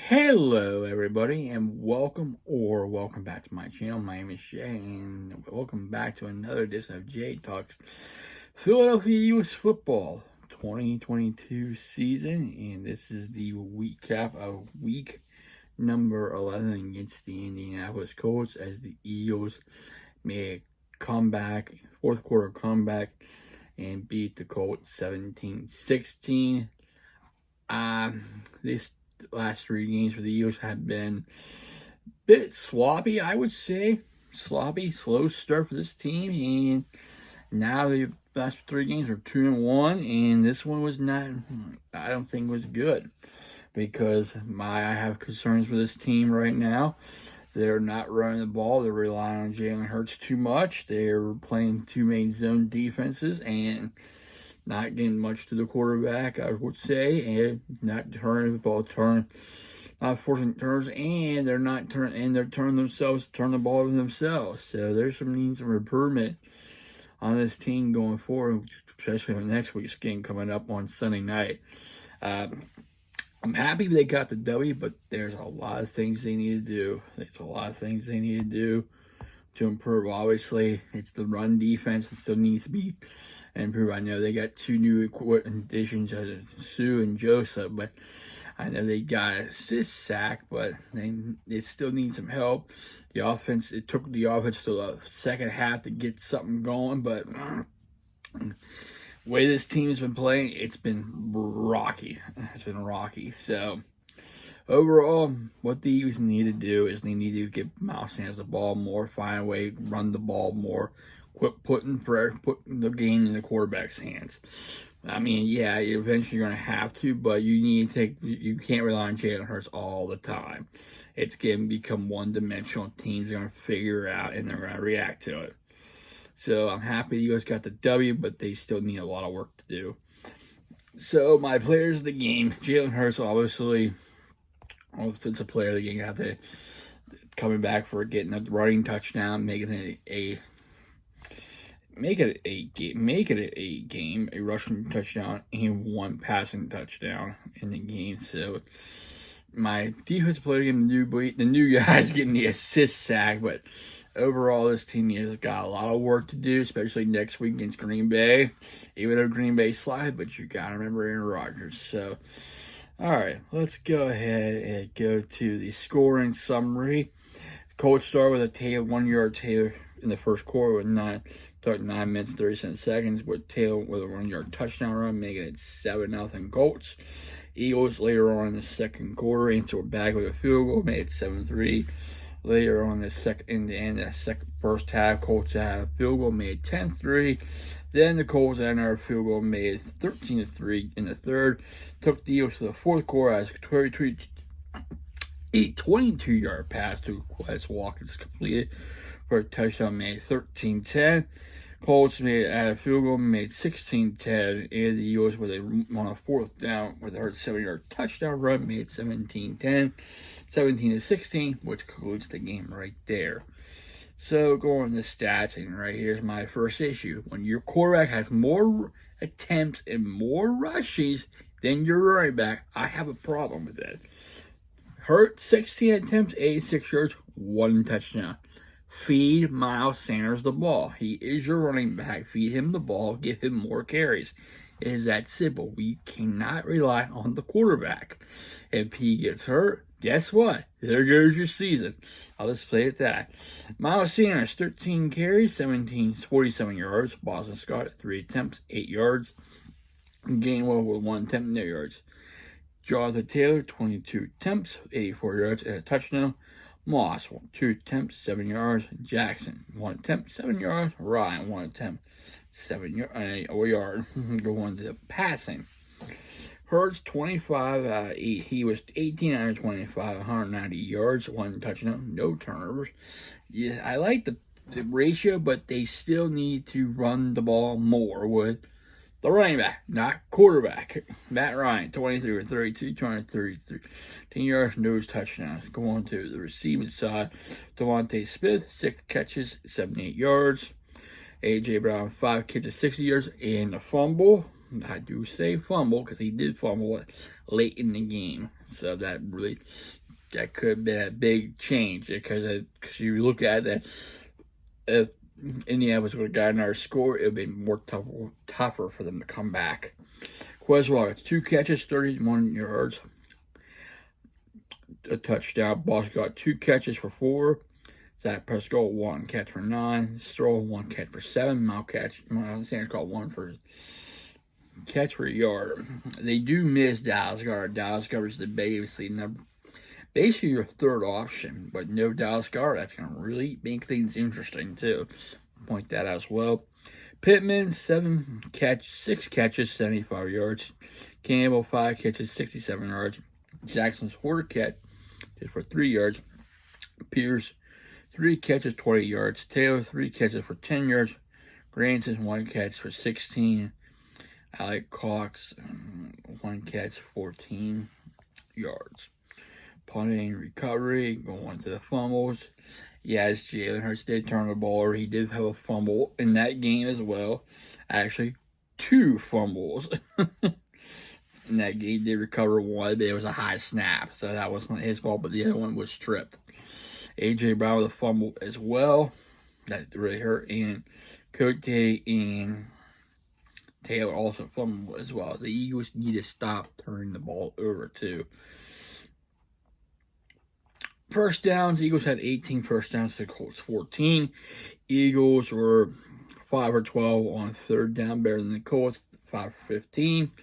Hello, everybody, and welcome back to my channel. My name is Jay, and welcome back to another edition of Jay Talks Philadelphia Eagles Football 2022 season. And this is the recap of week number 11 against the Indianapolis Colts as the Eagles made a comeback, fourth quarter comeback, and beat the Colts 17-16. This last three games for the Eagles have been a bit sloppy, I would say. Slow start for this team, and now the last three games are 2-1, and this one was not, I don't think was good, because I have concerns with this team right now. They're not running the ball. They're relying on Jalen Hurts too much. They're playing too many zone defenses and not getting much to the quarterback, I would say, and not turning the ball, not forcing turns, and they're turning the ball over themselves. So there's some needs of improvement on this team going forward, especially when next week's game coming up on Sunday night. I'm happy they got the W, but there's a lot of things they need to do. To improve. Obviously, it's the run defense that still needs to be improved. I know they got two new additions, Sue and Joseph, but I know they got an assist sack, but they still need some help. It took the offense to the second half to get something going, but the way this team's been playing, it's been rocky. So overall, what the Eagles need to do is they need to get Miles Sanders the ball more, find a way to run the ball more, quit putting the game in the quarterback's hands. I mean, yeah, eventually you're going to have to, but you can't rely on Jalen Hurts all the time. It's going to become one-dimensional. Teams are going to figure it out, and they're going to react to it. So I'm happy you guys got the W, but they still need a lot of work to do. So my players of the game, Jalen Hurts, obviously, offensive player of the game, have to coming back for getting a running touchdown, making it a rushing touchdown and one passing touchdown in the game. So my defensive player getting the new guys getting the assist sack, but overall this team has got a lot of work to do, especially next week against Green Bay. Even though Green Bay slide, but you gotta remember Aaron Rodgers. So all right, let's go ahead and go to the scoring summary. Colts start with a 1-yard Taylor in the first quarter with 9 minutes 37 seconds with Taylor with a 1-yard touchdown run, making it 7-0 Colts. Eagles later on in the second quarter answered back with a field goal, made it 7-3. Later on in the end of the first half, Colts had a field goal, made 10-3. Then the Colts had another field goal, made 13-3 in the third. Took the Eagles to the fourth quarter as a 22-yard pass to Wes Watkins completed for a touchdown, made 13-10. Colts had a field goal, made 16-10, and the Eagles on a fourth down with a 7-yard touchdown run, made 17-10, 17-16, which concludes the game right there. So going to stats, and right here's my first issue. When your quarterback has more attempts and more rushes than your running back, I have a problem with that. Hurt 16 attempts, 86 yards, 1 touchdown. Feed Miles Sanders the ball. He is your running back. Feed him the ball. Give him more carries. It is that simple. We cannot rely on the quarterback. If he gets hurt, guess what? There goes your season. I'll just play it that. Miles Sanders, 13 carries, 47 yards. Boston Scott, 3 attempts, 8 yards. Gainwell with 1 attempt, no yards. Jonathan Taylor, 22 attempts, 84 yards, and a touchdown. Moss, 2 attempts, 7 yards. Jackson, 1 attempt, 7 yards. Ryan, 1 attempt, 7 yards. Going to the passing. Hurts, 25. He was 18 out of 25, 190 yards, 1 touchdown, no turnovers. Yeah, I like the ratio, but they still need to run the ball more with the running back, not quarterback. Matt Ryan, 23 for 32, 233, 10 yards, no touchdowns. Going to the receiving side, Devontae Smith, 6 catches, 78 yards. A.J. Brown, 5 catches, 60 yards, and a fumble. I do say fumble because he did fumble it late in the game. So that could have been a big change because you look at that, if Indianapolis would have gotten our score, it would have been more tougher for them to come back. Quezwell got 2 catches, 31 yards, a touchdown. Boss got 2 catches for 4. Zach Prescott 1 catch for 9. Stroll 1 catch for 7. Miles Sanders got 1 for catch for a yard. They do miss Dallas Goedert. Dallas Goedert's the basically your third option, but no Dallas Goedert. That's going to really make things interesting too. Point that out as well. Pittman 6 catches, 75 yards. Campbell 5 catches, 67 yards. Jackson's 4 catch for 3 yards. Pierce 3 catches, 20 yards. Taylor 3 catches for 10 yards. Granson 1 catch for 16. Alec Cox 1 catch, 14 yards. Punting, recovery, going to the fumbles. Yes, Jalen Hurts did turn the ball over. He did have a fumble in that game as well. Actually, 2 fumbles. In that game, he did recover 1, but it was a high snap, so that wasn't his fault, but the other one was stripped. A.J. Brown with a fumble as well. That really hurt. And Cote and Taylor also fumbled as well. The Eagles need to stop turning the ball over, too. First downs, Eagles had 18 first downs to the Colts 14. Eagles were 5 for 12 on third down, better than the Colts, 5 for 15.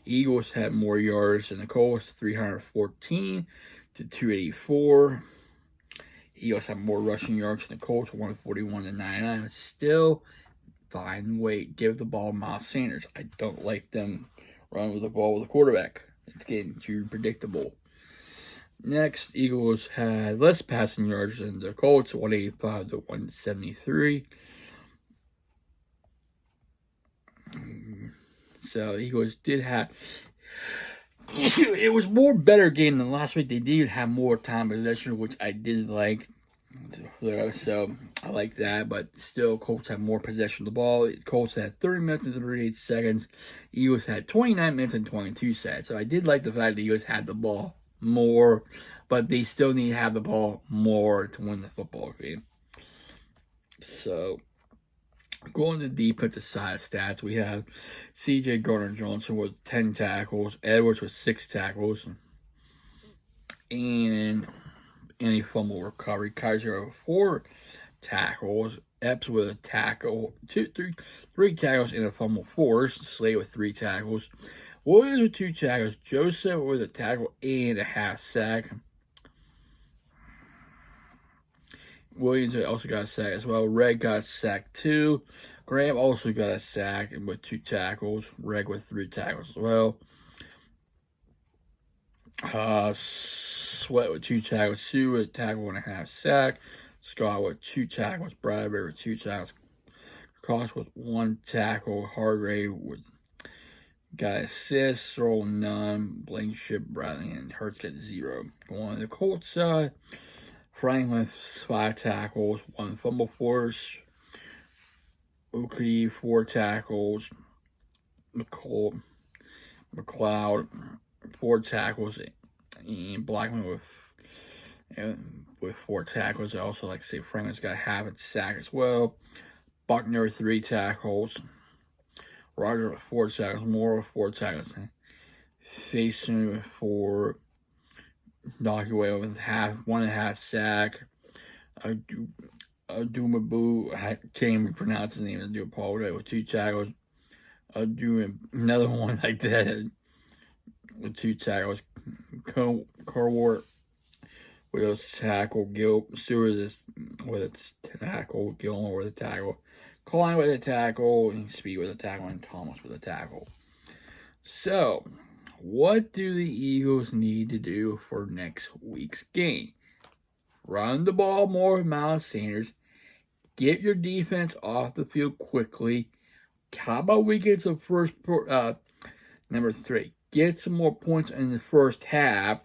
Eagles had more yards than the Colts, 314 to 284. Eagles had more rushing yards than the Colts, 141 to 99. Still, fine weight. Give the ball to Miles Sanders. I don't like them running with the ball with the quarterback. It's getting too predictable. Next, Eagles had less passing yards than the Colts, 185 to 173. So, Eagles did have... It was more better game than last week. They did have more time possession, which I did like. So, I like that. But still, Colts had more possession of the ball. Colts had 30 minutes and 38 seconds. Eagles had 29 minutes and 22 seconds. So, I did like the fact that Eagles had the ball more, but they still need to have the ball more to win the football game. So, going to the defensive side of stats, we have C.J. Gardner-Johnson with 10 tackles, Edwards with 6 tackles, and a fumble recovery. Kaiser with 4 tackles, Epps with a tackle, 3 tackles and a fumble forced. Slade with 3 tackles. Williams with 2 tackles. Joseph with a tackle and a half sack. Williams also got a sack as well. Reg got a sack too. Graham also got a sack with 2 tackles. Reg with 3 tackles as well. Sweat with 2 tackles. Sue with a tackle and a half sack. Scott with 2 tackles. Bradbury with 2 tackles. Cox with 1 tackle. Hargrave with got assists, roll none. Blankenship, Bradley, and Hurts get 0. Going on the Colts side, Franklin 5 tackles, 1 fumble force. Oakley 4 tackles. McLeod 4 tackles, and Blackman with 4 tackles. I also like to say Franklin's got half a sack as well. Buckner 3 tackles. Roger with 4 tackles, Moore with 4 tackles, Faison with 4, Knockaway with 1.5 sack, Adumabu, I can't even pronounce his name, I do apologize, with 2 tackles, another one like that with 2 tackles, Carwart with a tackle, Stewart with a tackle, Gilmore with a tackle, Klein with a tackle, and Speed with a tackle, and Thomas with a tackle. So, what do the Eagles need to do for next week's game? Run the ball more with Miles Sanders. Get your defense off the field quickly. How about we get some number 3, get some more points in the first half.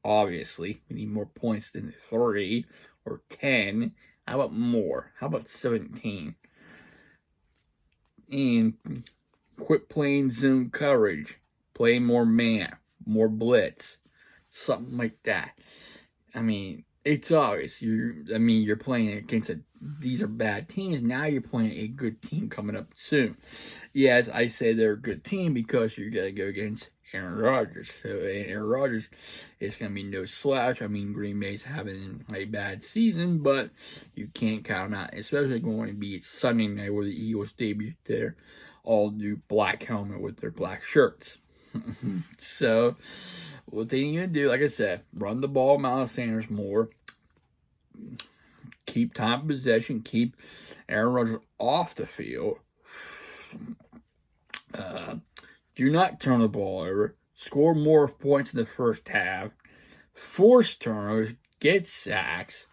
Obviously, we need more points than 30 or 10. How about more? How about 17? And Quit playing zone coverage. Play more man, more blitz, something like that. I mean, it's obvious. You're playing against these are bad teams. Now you're playing a good team coming up soon. Yes, I say they're a good team because you're gonna go against Aaron Rodgers. So Aaron Rodgers is gonna be no slouch. I mean, Green Bay's having a bad season, but you can't count out, especially going to be Sunday night where the Eagles debut their all new black helmet with their black shirts. So what they need to do, like I said, run the ball, Miles Sanders more, keep time of possession, keep Aaron Rodgers off the field. Do not turn the ball over. Score more points in the first half. Force turnovers. Get sacks.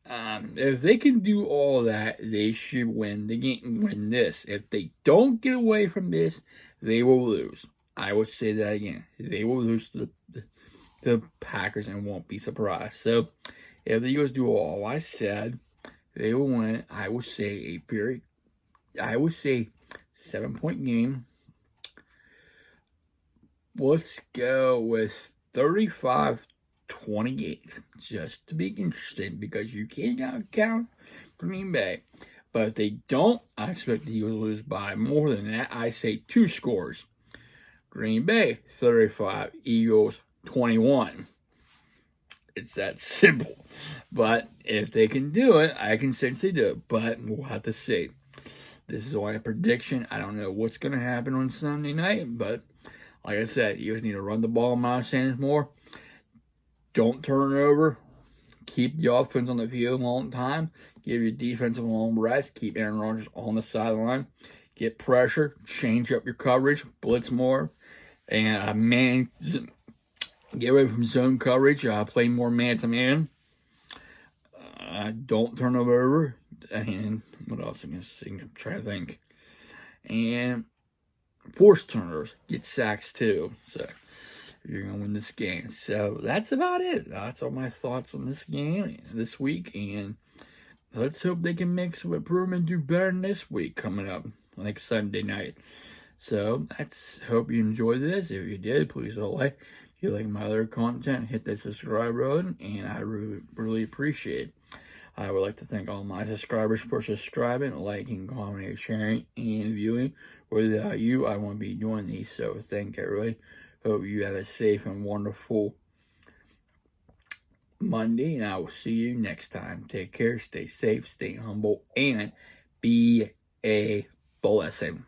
If they can do all that, they should win the game. Win this. If they don't get away from this, they will lose. I would say that again. They will lose to the Packers and won't be surprised. So, if the Eagles do all I said, they will win. I would say 7-point game. Let's go with 35-28, just to be interesting, because you can't count Green Bay. But if they don't, I expect the Eagles to lose by more than that. I say 2 scores. Green Bay 35, Eagles 21. It's that simple. But if they can do it, I can sense they do it. But we'll have to see. This is only a prediction. I don't know what's going to happen on Sunday night, but like I said, you guys need to run the ball, Miles Sanders more. Don't turn it over. Keep the offense on the field a long time. Give your defense a long rest. Keep Aaron Rodgers on the sideline. Get pressure. Change up your coverage. Blitz more. And get away from zone coverage. Play more man-to-man. Don't turn it over. And what else am I trying to think? And force turnovers. Get sacks too. So you're going to win this game. So that's about it. That's all my thoughts on this game this week. And let's hope they can make some improvement, do better than this week coming up, like Sunday night. So hope you enjoyed this. If you did, please like. If you like my other content, hit that subscribe button, and I really appreciate it. I would like to thank all my subscribers for subscribing, liking, commenting, sharing, and viewing. Without you, I won't be doing these. So thank everybody. Hope you have a safe and wonderful Monday, and I will see you next time. Take care, stay safe, stay humble, and be a blessing.